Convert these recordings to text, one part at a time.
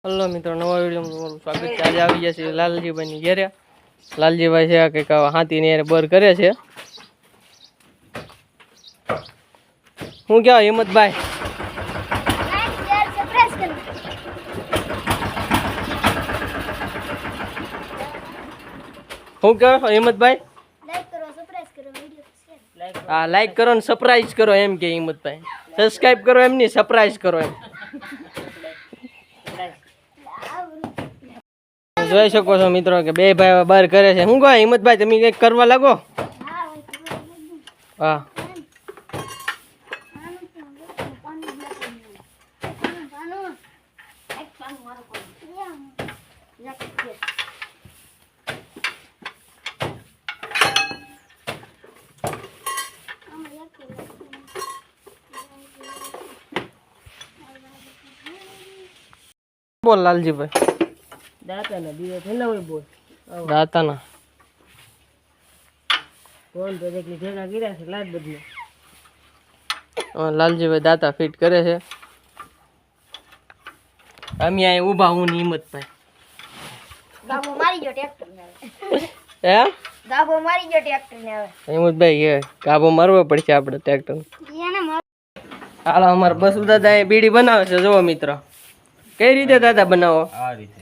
Hello મિત્રો, નવા વિડીયોમાં તમારું સ્વાગત છે। આજે આવી ગયા છે લાલજીભાઈની ઘેરે। લાલજીભાઈ છે કંઈક હાથીની હારે બર કરે છે। શું કહેવાય હિંમતભાઈ? શું કહેવાય હિંમતભાઈ? હા, લાઈક કરો ને સરપ્રાઈઝ કરો એમ કે હિંમતભાઈ। સબસ્ક્રાઈબ કરો એમ નહીં, સરપ્રાઈઝ કરો એમ। જોઈ શકો છો મિત્રો કે બે ભાઈ બહાર કરે છે। શું કહો હિંમતભાઈ, તમે કંઈક કરવા લાગો? હા, બોલ લાલજીભાઈ। દાતાના દીવો થેલા હોય બોલ દાતાના કોણ પ્રોજેક્ટની ભેગા કર્યા છે લાજ બદલે લાલજીભાઈ દાતા ફિટ કરે છે। અમે અહીંયા ઊભા, હું ને હિંમતભાઈ। ગાબો મારી ગયો ટ્રેક્ટર ને આવે હે ગાબો મારી ગયો ટ્રેક્ટર ને આવે હિંમતભાઈ કે કાબો મારવો પડશે આપણે ટ્રેક્ટર। હાલો, અમારા બસુ દાદા એ બીડી બનાવે છે। જુઓ મિત્રો, કઈ રીતે દાદા બનાવો? આ રીતે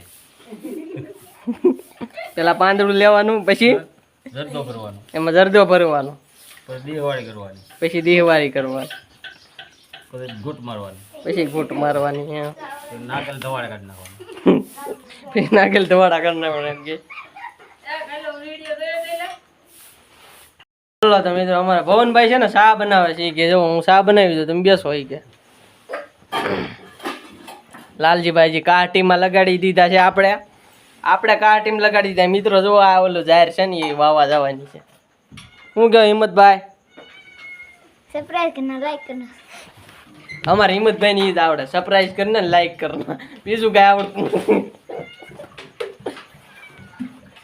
પેલા પાંદડું લેવાનું, પછી જરદો કરવાનો, એમાં જરદો ભરવાનો, પછી દીવાળી કરવાની, પછી દિહવારી કરવાની, પછી ઘૂંટ મારવાની, પછી ઘૂંટ મારવાની, પછી નાગલ ધવાડે કાઢી નાખવાનું। પછી નાગેલ ધવાડા કરી નાખવાના એમ કે। બોલો તો મિત્રો, અમારા ભવનભાઈ છે ને શા બનાવે છે। ઈ કે જો હું શા બનાવી દઉં, તમે બેસો। ઈ કે લાલજીભાઈજી કાટીમાં લગાડી દીધા છે। આપણે કાટીમ લગાડી દીધા મિત્રો। જો આ ઓલું જાહેર છે ને એ વાવા જવાની છે। શું કહો હિંમતભાઈ? સરપ્રાઈઝ કરना લાઈક કરना અમારે હિંમતભાઈ ની ઈ જ આવડે, સરપ્રાઈઝ કરીને લાઈક કરના, બીજું કઈ આવડતું નથી।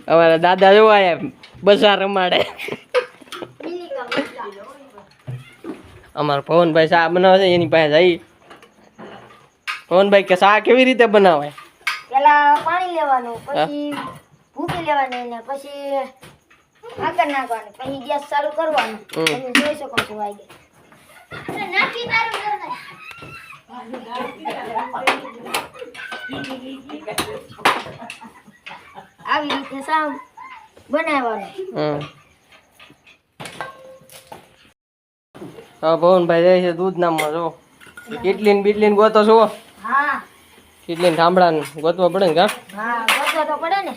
અમારા દાદા જો આયા બજાર રમાડે। અમારા પવનભાઈ શા બનાવે છે, એની પાસે જઈ। પવનભાઈ કે શા કેવી રીતે બનાવાય? પેલા પાણી લેવાનું, પછી ભૂકી લેવાની ને પછી આગળ નાખવાનું, પછી ગેસ ચાલુ કરવાનું। તમે જોઈ શકો છો વાગે આવી રીતે સાવ બનાવવાનું। હા, પવનભાઈ જાય છે દૂધ નામમાં। જો કેટલી ને બીટલી ને ગોતો છો? હા કેટલી ને ઠામડા ને ગોતવા પડે ને કા? હા ગોતવા તો પડે ને।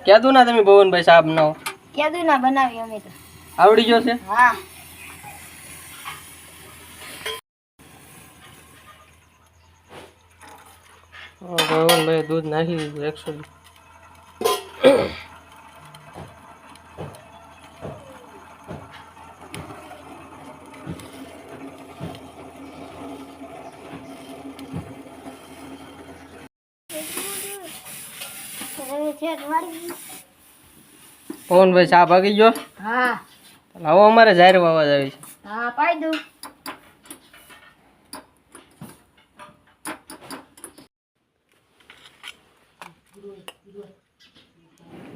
કહેતું ના તમે પવનભાઈ શા બનાવો? કેદું ના બનાવી અમે તો આવડી ગયો છે? હા પવનભાઈ દૂધ નાખી દીધું એકચ્યુઅલી। પવનભાઈ શા ભાગી ગયો? હા આવો, અમારે જાહેર વાવા આવી છે। હા પાઈ દઉં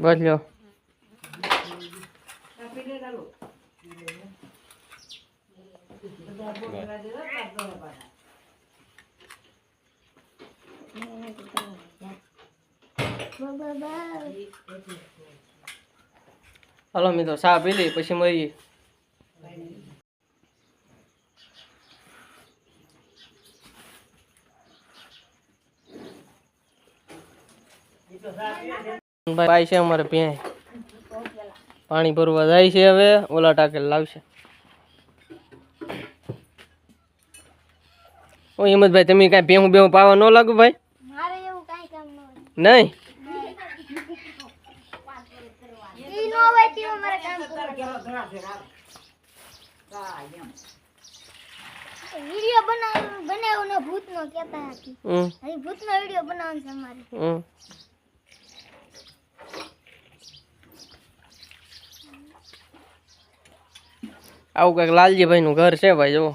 બસ લ્યો। હાલો મિત્રો, શા પી લઈ પછી મળીએ। ભાઈ છે અમારે પ્યાય પાણી ભરવા જાય છે। હવે ઓલા ટાંકેલ લાવશે। ઓ હિંમતભાઈ, તમે કાંઈ ભેહું બેહું પાવા ન લાગુ ભાઈ? મારે એવું કાઈ કામ ન હોય નહીં? ઈ નો હોય તેવું મારે કામ વિડિયો બનાવ્યો ને ભૂતનો કહેતા હતી। હવે ભૂતનો વિડિયો બનાવવાનો છે અમારે। આવું કંઈક લાલજીભાઈનું ઘર છે ભાઈ જુઓ.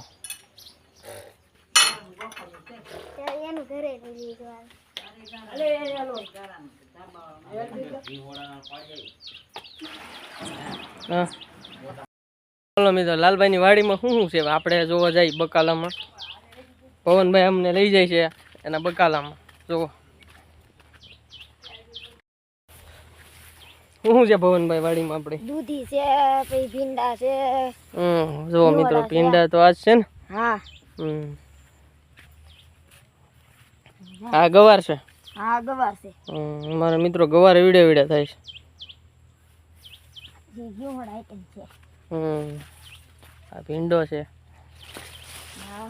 ત્યારે એનું ઘરે લઈ જવાનું. હા બોલો મિત્રો, લાલભાઈની વાડીમાં શું શું છે આપણે જોવા જાય બકાલામાં? પવનભાઈ અમને લઈ જાય છે એના બકાલામાં. જુઓ શું છે પવનભાઈ વાડીમાં આપણે? દૂધી છે, પછી ભીંડા છે. જુઓ મિત્રો, ભીંડા તો આજ છે ને. હા આ ગવાર છે. હા ગવાર છે. મારા મિત્રો ગવાર વીડે થાય છે. ઘીહોડ આઈટમ છે. આ ભીંડો છે. હા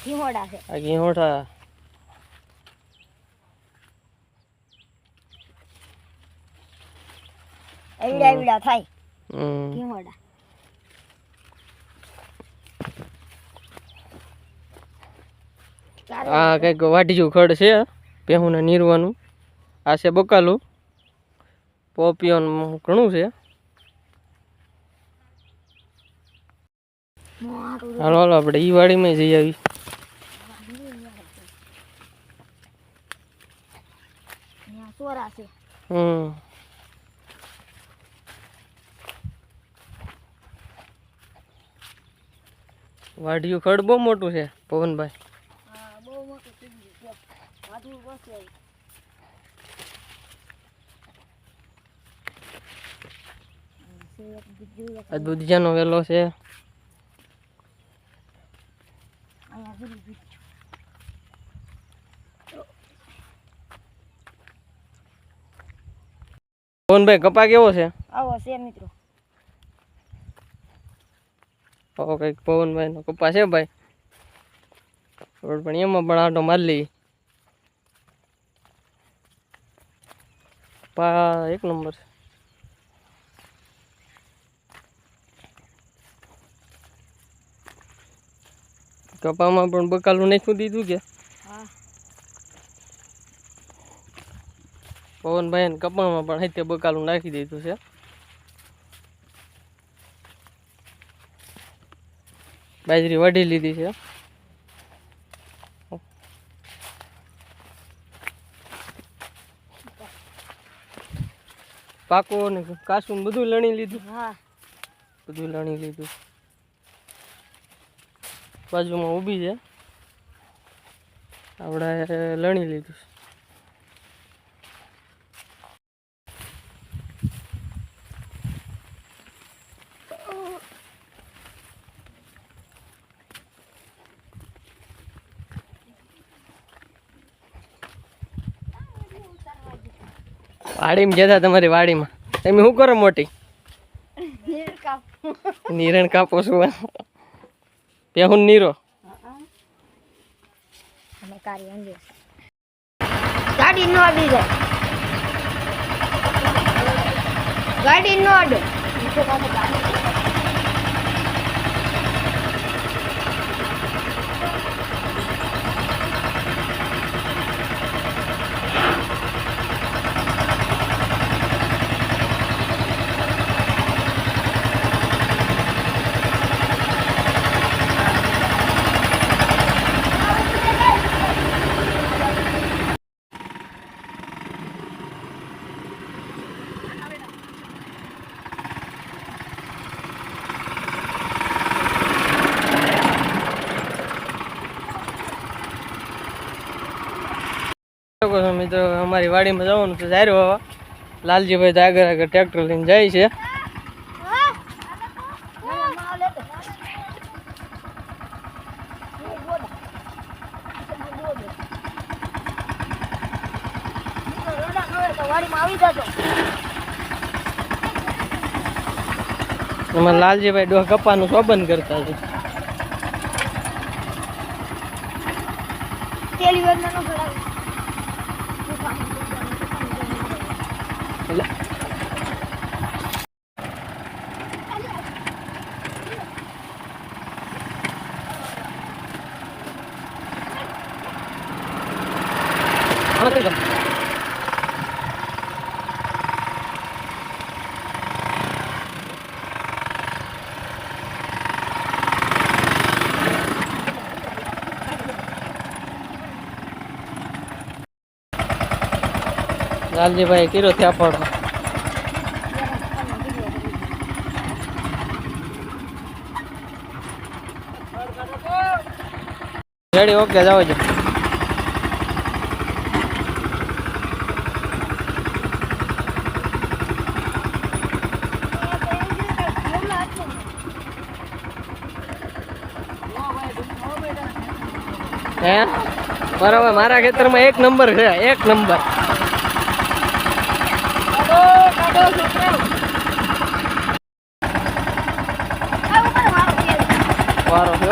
ઘીહોડા છે. આ ઘીહોઠા. એવડા થાય ઘીહોડા. આ કઈક વાટીજું ખડ છે પેહું ને નીરવાનું. આ છે બકાલું. પોપિયોન ઘણું છે. હાલો હાલો આપણે ઈ વાડીમાં જઈ આવી. સોરા છે. વાડિયું ખડ બહુ મોટું છે પવનભાઈ. હા બહુ મોટું થઈ ગયું છે. વાઢવું પડશે. આ દૂધિયાનો વેલો છે. પવનભાઈ કપા કેવો છે? આવો છે મિત્રો. કઈક પવનભાઈ નો કપા છે ભાઈ. પણ એમાં પણ આટો મારી લઈએ. કપા એક નંબર છે. કપામાં પણ બકાલું નાખ્યું દીધું કે? હા પવનભાઈ ને કપામાં પણ હાથે બકાલું નાખી દીધું છે. બાજરી વાઢી લીધી છે. પાકો ને કાસું ને બધું લણી લીધું. હા બધું લણી લીધું. બાજુમાં ઊભી છે આપણે લણી લીધું. વાડીમાં જતા તમારી વાડીમાં તમે શું કરો મોટી? નિરણ કાપો છો? પેહું નીરો. ગાડી નો અડી જાય. ગાડી નો અડે. મિત્રો અમારી વાડીમાં જવાનું છે જાહેર વાવા. લાલજીભાઈ તો આગળ આગળ ટ્રેક્ટર લઈને જાય છે. એમાં લાલજીભાઈ ડોહ કપાનું શોભન કરતા છે. લાલજીભાઈ કીરો થયા પડો રેડી ઓકે જાવ જો હે બરાબર મારા ખેતરમાં 1 નંબર છે 1 નંબર વારો છે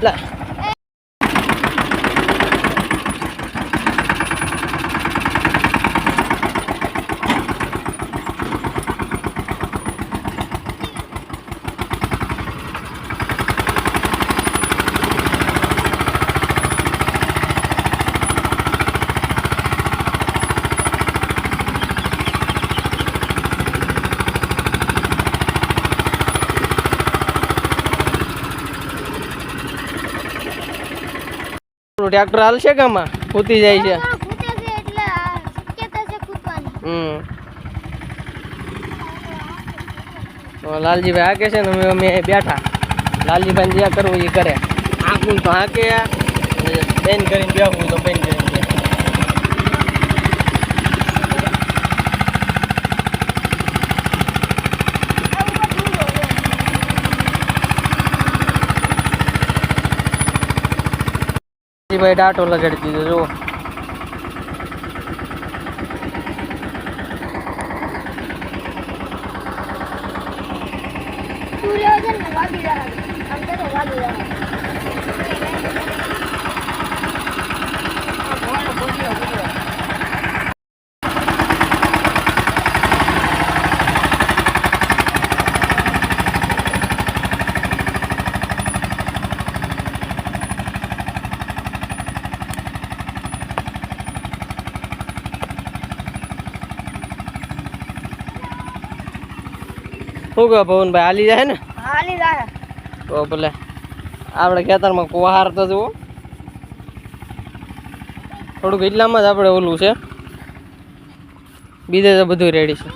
લા ટ્રેક્ટર હાલશે કે આમાં ખૂતી જાય છે તો લાલજીભાઈ હાકે છે ને અમે બેઠા લાલજીભાઈ જ્યાં કરવું એ કરે હાંકવું તો હાંકે બેન કરીને બેહવું તો બેન કરીને બે ભાઈ ડાટો લગાડી દીધો જુઓ શું કહો પવનભાઈ હાલી જાય ને હાલી જાય તો ભલે આપણે ખેતરમાં કુહાર તો જુઓ થોડુંક એટલામાં જ આપણે ઓલું છે બીજે તો બધું રેડી છે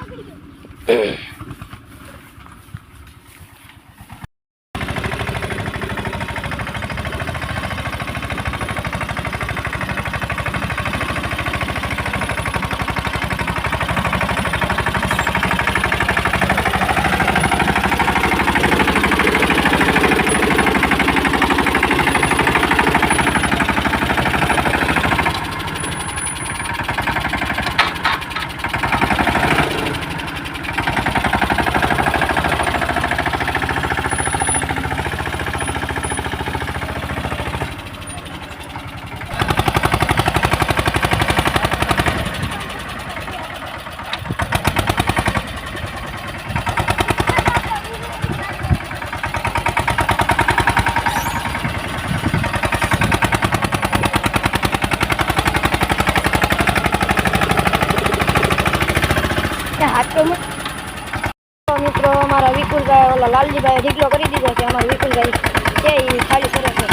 મિત્રો અમારા વિપુલભાઈ ઓલા લાલજીભાઈ ઢીકલો કરી દીધો છે અમારા વિપુલભાઈ છે એ ખાલી કરે છે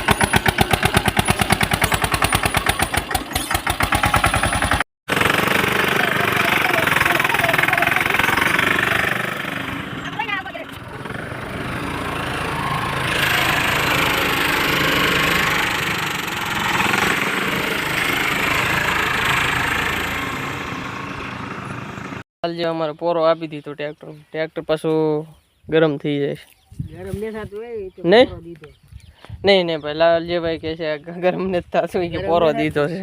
જે અમારે પોરો આપી દીધો ટ્રેક્ટર પાછું ગરમ થઈ જાય છે નહીં નહીં ભાઈ લાલજીભાઈ કહે છે ગરમ નથી થતું કે પોરો દીધો છે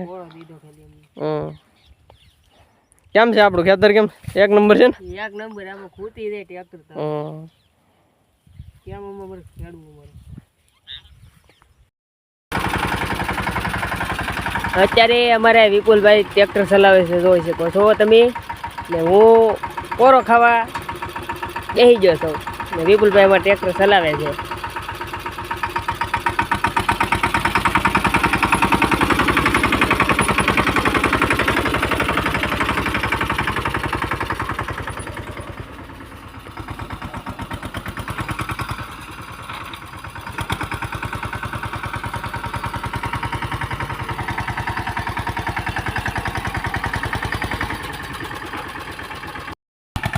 કેમ છે આપણું ખેતર કેમ 1 નંબર છે ને 1 નંબર આમાં ખૂતી જાય ટ્રેક્ટર કેમ અમારે ખેડવું અમારે અત્યારે અમારે વિપુલભાઈ ટ્રેક્ટર ચલાવે છે જોઈ શકો છો તમે ને હું પોરો ખાવા બેસી ગયો છું ને વિપુલભાઈ અમારે ટ્રેક્ટર ચલાવે છે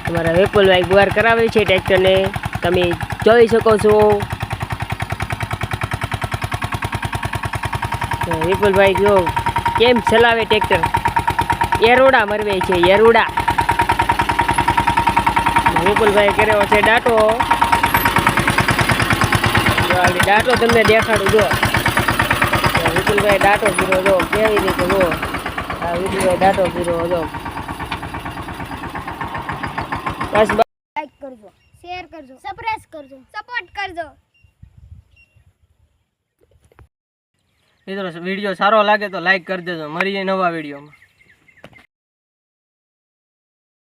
તમારા વિપુલભાઈ ગુવાર કરાવે છે ટ્રેક્ટરને, તમે જોઈ શકો છો. વિપુલભાઈ જો કેમ ચલાવે ટ્રેક્ટર, એરોડા મરવે છે એરોડા. વિપુલભાઈ કર્યો છે ડાટો. ડાટો તમને દેખાડું જો, વિપુલભાઈ ડાટો કર્યો જો કેવી રીતે જો. આ વિપુલભાઈ ડાટો કર્યો જો. બસ લાઈક કરજો, શેર કરજો, સબસ્ક્રાઇબ કરજો, સપોર્ટ કરજો. મિત્રો વિડીયો સારો લાગે તો લાઈક કરી દેજો. મળીએ નવા વિડીયોમાં.